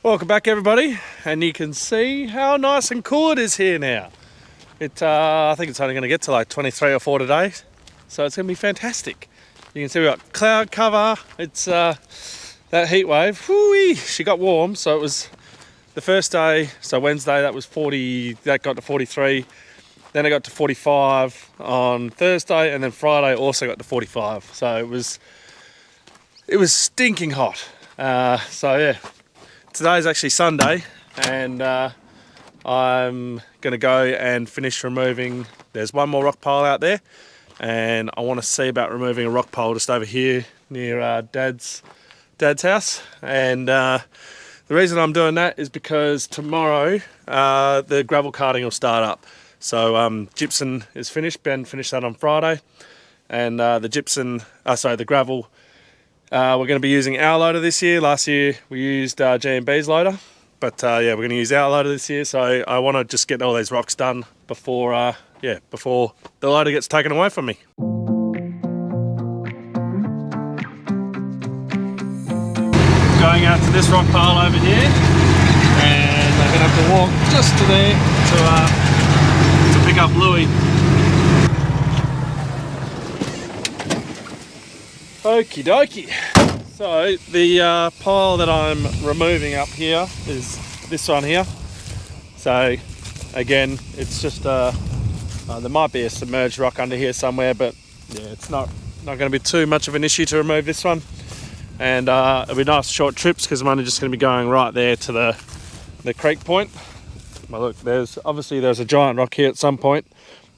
Welcome back everybody, and you can see how nice and cool it is here now. I think it's only going to get to like 23 or 4 today, so it's going to be fantastic. You can see we've got cloud cover. It's that heat wave, whoo-wee, she got warm, so it was the first day, so Wednesday, that was 40, that got to 43, then it got to 45 on Thursday, and then Friday also got to 45, so it was stinking hot. So yeah. Today's actually Sunday, and I'm going to go and finish removing. There's one more rock pile out there, and I want to see about removing a rock pile just over here near Dad's house. And the reason I'm doing that is because tomorrow the gravel carting will start up. So gypsum is finished. Ben finished that on Friday, and the gravel. We're going to be using our loader this year. Last year we used G&B's loader, but yeah, we're going to use our loader this year. So I want to just get all these rocks done before the loader gets taken away from me. Going out to this rock pile over here, and I'm going to have to walk just to there to pick up Louis. Okie dokie. So the pile that I'm removing up here is this one here. So again, it's just there might be a submerged rock under here somewhere, but yeah, it's not going to be too much of an issue to remove this one. And it'll be nice short trips because I'm only just going to be going right there to the creek point. Well, look, there's a giant rock here at some point,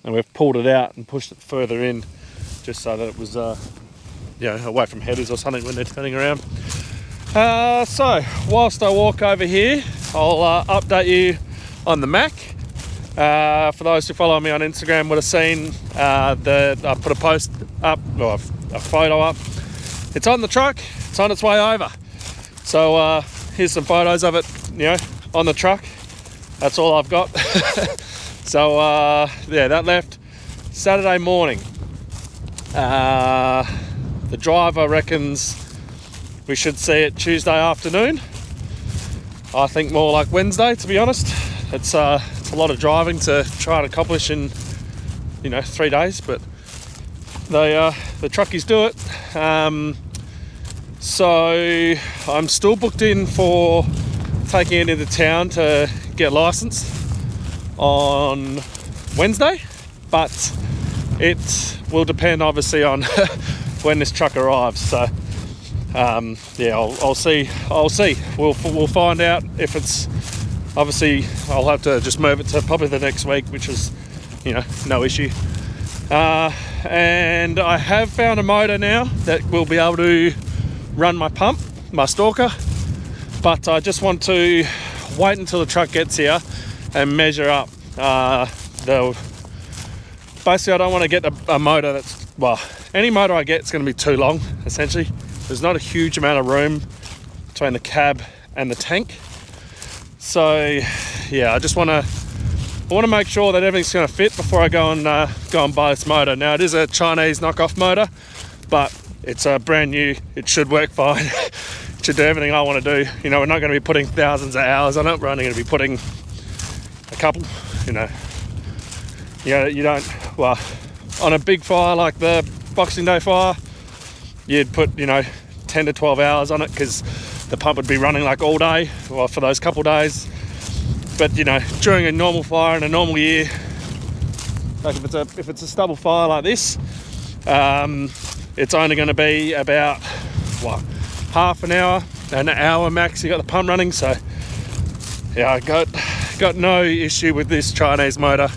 and we've pulled it out and pushed it further in just so that it was away from headers or something when they're turning around. So whilst I walk over here, I'll update you on the Mac. For those who follow me on Instagram would have seen that I put a post up, or a photo up. It's on the truck, it's on its way over. So here's some photos of it, on the truck. That's all I've got. So that left Saturday morning. The driver reckons we should see it Tuesday afternoon. I think more like Wednesday, to be honest. It's a lot of driving to try and accomplish in 3 days, but the truckies do it. So I'm still booked in for taking it into town to get licensed on Wednesday, but it will depend obviously on when this truck arrives. So I'll see. We'll find out if it's, obviously I'll have to just move it to probably the next week, which is no issue. And I have found a motor now that will be able to run my pump, my stalker, but I just want to wait until the truck gets here and measure up. Basically, I don't want to get a motor that's, any motor I get is going to be too long, essentially. There's not a huge amount of room between the cab and the tank. So, yeah, I want to make sure that everything's going to fit before I go and buy this motor. Now, it is a Chinese knockoff motor, but it's brand new. It should work fine. It should do everything I want to do. We're not going to be putting thousands of hours on it. We're only going to be putting a couple, you don't, on a big fire like the Boxing Day fire, you'd put 10 to 12 hours on it because the pump would be running like all day for those couple days. But during a normal fire in a normal year, like if it's a stubble fire like this, it's only going to be about half an hour max. You got the pump running. So yeah, I got no issue with this Chinese motor.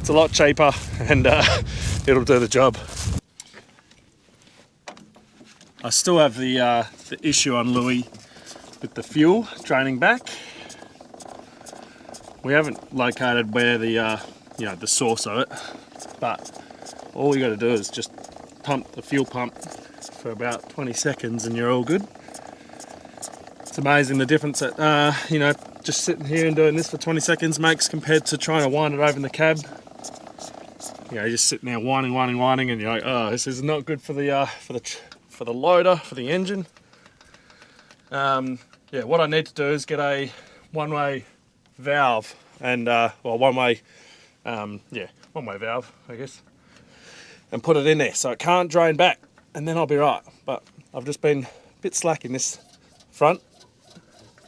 It's a lot cheaper, and it'll do the job. I still have the issue on Louis with the fuel draining back. We haven't located where the source of it, but all you got to do is just pump the fuel pump for about 20 seconds, and you're all good. It's amazing the difference that just sitting here and doing this for 20 seconds makes compared to trying to wind it over in the cab. You're just sitting there winding, and you're like, oh, this is not good for the loader, for the engine. yeah, what I need to do is get a one-way valve and well, one-way valve, I guess, and put it in there so it can't drain back, and then I'll be right. But I've just been a bit slack in this front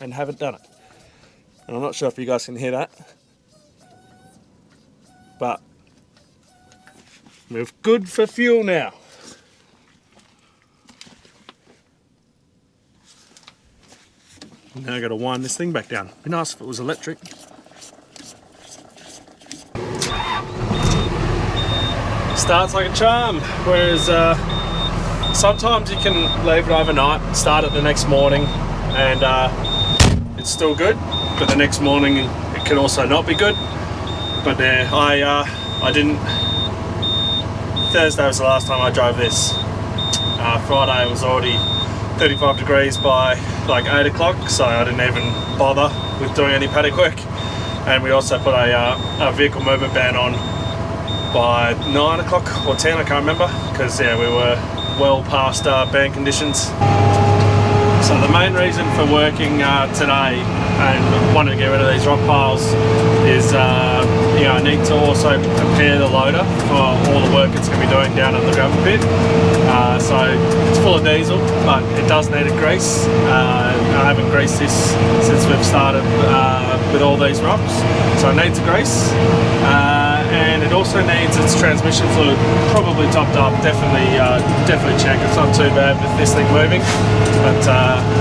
and haven't done it, and I'm not sure if you guys can hear that, but we're good for fuel now. Now I got to wind this thing back down. Be nice if it was electric. Starts like a charm, whereas sometimes you can leave it overnight, start it the next morning, and it's still good. But the next morning it can also not be good. But I didn't. Thursday was the last time I drove this. Friday it was already 35 degrees by like 8 o'clock, so I didn't even bother with doing any paddock work. And we also put a vehicle movement ban on by 9 o'clock or 10, I can't remember, because yeah, we were well past ban conditions. So the main reason for working today and wanting to get rid of these rock piles is I need to also prepare the loader for all the work it's going to be doing down in the gravel pit. So it's full of diesel, but it does need a grease. I haven't greased this since we've started with all these rocks, so it needs a grease. And it also needs its transmission fluid probably topped up. Definitely check. It's not too bad with this thing moving, but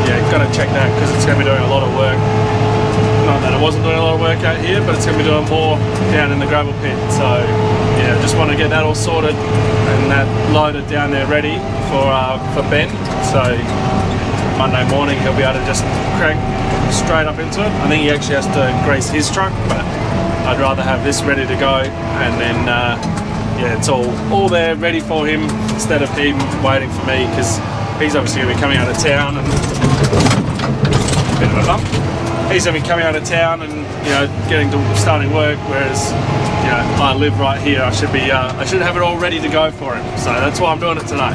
yeah, got to check that because it's going to be doing a lot of work. Not that it wasn't doing a lot of work out here, but it's going to be doing more down in the gravel pit. So yeah, just want to get that all sorted and that loaded down there ready for Ben. So Monday morning he'll be able to just crank straight up into it. I think he actually has to grease his truck, but I'd rather have this ready to go, and then yeah, it's all there ready for him instead of him waiting for me, because he's obviously going to be coming out of town and bit of a bump. He's going to be coming out of town and getting to starting work, whereas I live right here. I should have it all ready to go for him. So that's why I'm doing it today.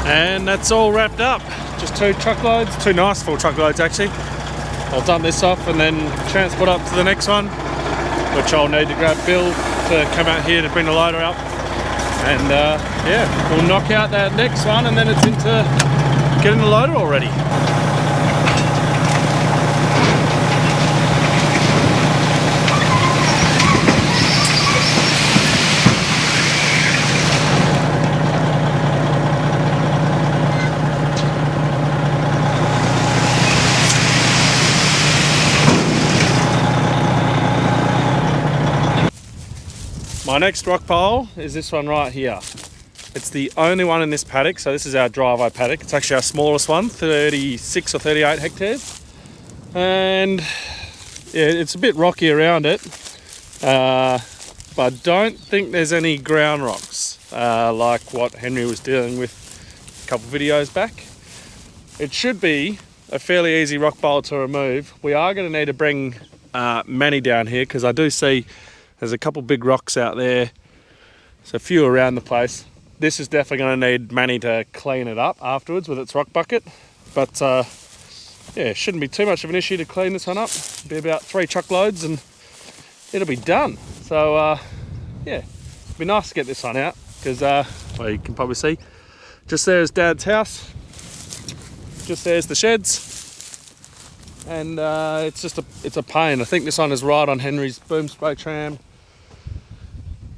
And that's all wrapped up. Just 2 truckloads, 2 nice full truckloads actually. I'll dump this off and then transport up to the next one, which I'll need to grab Bill to come out here to bring the loader up. And yeah, we'll knock out that next one and then it's into getting the loader all ready. My next rock pile is this one right here. It's the only one in this paddock, so this is our driveway paddock. It's actually our smallest one, 36 or 38 hectares. And yeah, it's a bit rocky around it, but I don't think there's any ground rocks like what Henry was dealing with a couple of videos back. It should be a fairly easy rock pile to remove. We are going to need to bring Manny down here because I do see there's a couple big rocks out there. There's a few around the place. This is definitely going to need Manny to clean it up afterwards with its rock bucket. But yeah, it shouldn't be too much of an issue to clean this one up. It'll be about 3 truckloads and it'll be done. So yeah, it'll be nice to get this one out because well, you can probably see just there is Dad's house. just there's the sheds, and it's a pain. I think this one is right on Henry's boom spray tram.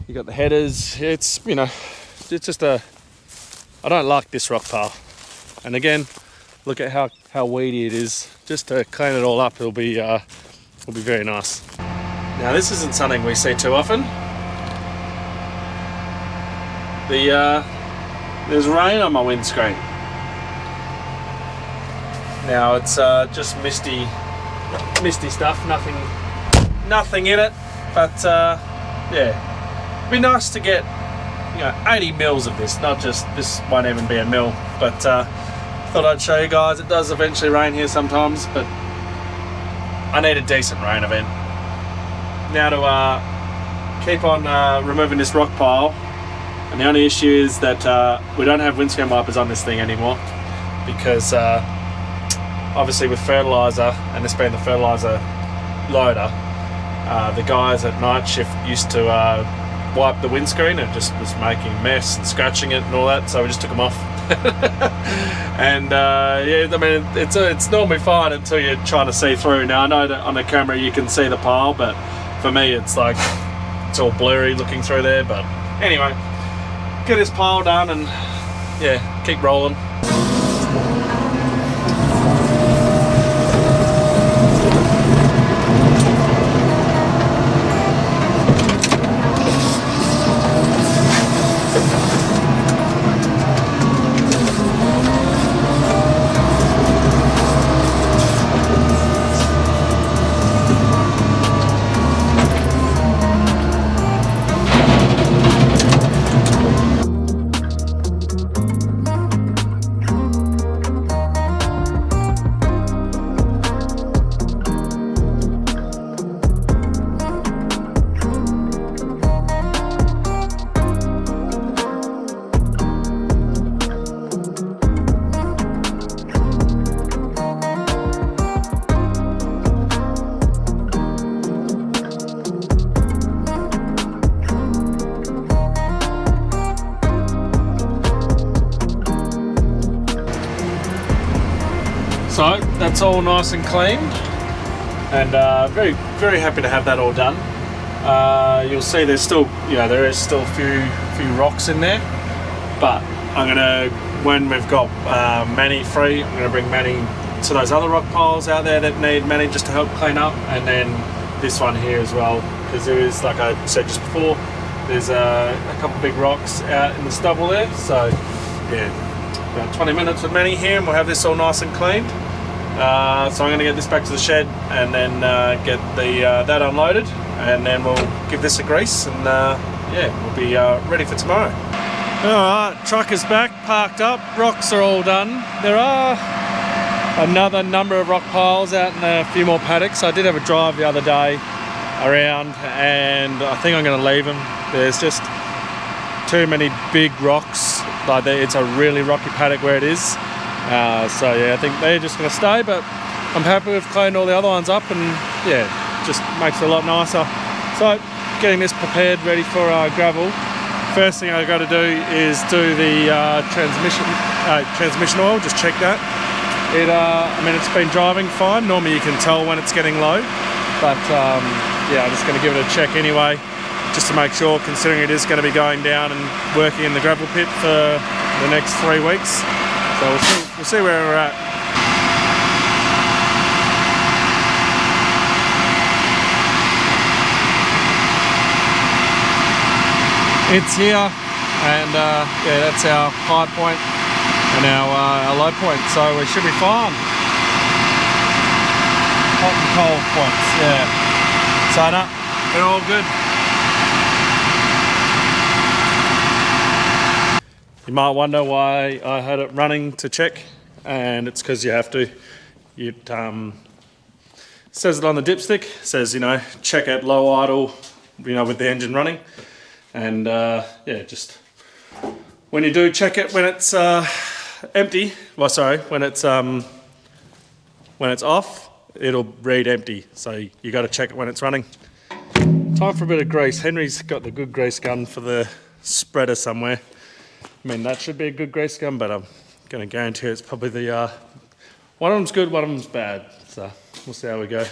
You got the headers. It's it's just I don't like this rock pile. And again, look at how weedy it is. Just to clean it all up, it'll be very nice. Now this isn't something we see too often. There's rain on my windscreen. Now it's just misty stuff, nothing in it. But yeah, it'd be nice to get 80 mils of this. Not just this won't even be a mil, but thought I'd show you guys. It does eventually rain here sometimes, but I need a decent rain event. Now to keep on removing this rock pile. And the only issue is that we don't have windscreen wipers on this thing anymore, because obviously with fertiliser, and this being the fertiliser loader, the guys at night shift used to wipe the windscreen and just was making a mess and scratching it and all that, so we just took them off. And yeah, I mean it's normally fine until you're trying to see through. Now I know that on the camera you can see the pile, but for me it's like it's all blurry looking through there. But anyway, get this pile done and yeah, keep rolling. So that's all nice and cleaned, and very, very happy to have that all done. You'll see there's still, there is still a few rocks in there, but I'm gonna, when we've got Manny free, I'm gonna bring Manny to those other rock piles out there that need Manny just to help clean up, and then this one here as well, because there is, like I said just before, there's a couple big rocks out in the stubble there. So yeah, about 20 minutes with Manny here and we'll have this all nice and cleaned. So I'm going to get this back to the shed and then get that unloaded, and then we'll give this a grease, and yeah, we'll be ready for tomorrow. Alright, truck is back, parked up, rocks are all done. There are another number of rock piles out in a few more paddocks. I did have a drive the other day around, and I think I'm going to leave them. There's just too many big rocks. Like it's a really rocky paddock where it is. So yeah, I think they're just going to stay, but I'm happy we've cleaned all the other ones up, and yeah, just makes it a lot nicer. So getting this prepared, ready for gravel. First thing I've got to do is do the transmission oil, just check that. I mean, it's been driving fine. Normally you can tell when it's getting low, but yeah, I'm just going to give it a check anyway, just to make sure, considering it is going to be going down and working in the gravel pit for the next 3 weeks. So we'll see where we're at. It's here, and yeah, that's our high point and our low point, so we should be fine. Hot and cold points, yeah. So no, they're all good. You might wonder why I had it running to check, and it's because you have to. It says it on the dipstick, says, check at low idle, with the engine running. And yeah, just when you do check it when it's empty, when it's off, it'll read empty. So you got to check it when it's running. Time for a bit of grease. Henry's got the good grease gun for the spreader somewhere. I mean, that should be a good grease gun, but I'm going to guarantee it's probably the One of them's good, one of them's bad. So we'll see how we go.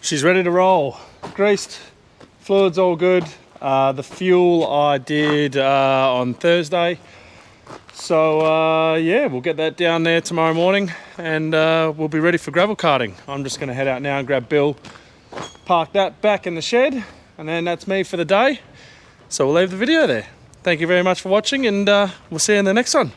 She's ready to roll. Greased, fluid's all good. The fuel I did on Thursday. So yeah, we'll get that down there tomorrow morning and we'll be ready for gravel carting. I'm just gonna head out now and grab Bill, park that back in the shed, and then that's me for the day. So we'll leave the video there. Thank you very much for watching, and we'll see you in the next one.